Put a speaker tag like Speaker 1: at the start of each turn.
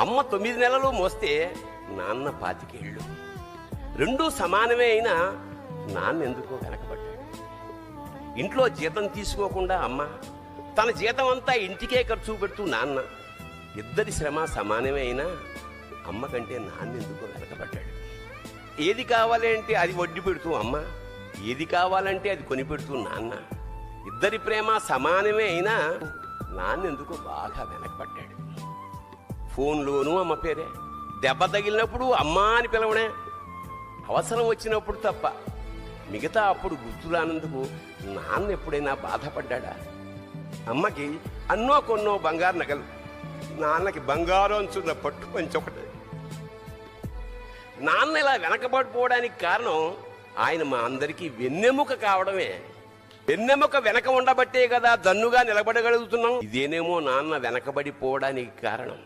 Speaker 1: అమ్మ 9 నెలలు మోస్తే నాన్న 25 ఏళ్ళు. రెండూ సమానమే అయినా నాన్న ఎందుకో వెనకబడ్డాడు. ఇంట్లో జీతం తీసుకోకుండా అమ్మ, తన జీతం అంతా ఇంటికే ఖర్చు పెడుతూ నాన్న, ఇద్దరి శ్రమ సమానమే అయినా అమ్మ కంటే నాన్న ఎందుకో వెనకబడ్డాడు. ఏది కావాలంటే అది వడ్డీ పెడుతూ అమ్మ, ఏది కావాలంటే అది కొని పెడుతూ నాన్న, ఇద్దరి ప్రేమ సమానమే అయినా నాన్న ఎందుకో బాగా వెనకబడ్డాడు. ఫోన్లోనూ అమ్మ పేరే, దెబ్బ తగిలినప్పుడు అమ్మ అని పిలవడే, అవసరం వచ్చినప్పుడు తప్ప మిగతా అప్పుడు గుర్తురానందుకు నాన్న ఎప్పుడైనా బాధపడ్డా? అమ్మకి అన్నో కొన్నో బంగారు నగలు, నాన్నకి బంగారు అంచున్న పట్టు పంచొకటి. నాన్న ఇలా వెనకబడిపోవడానికి కారణం ఆయన మా అందరికీ వెన్నెముక కావడమే. వెన్నెముక వెనక ఉండబట్టే కదా దన్నుగా నిలబడగలుగుతున్నాం. ఇదేనేమో నాన్న వెనకబడిపోవడానికి కారణం.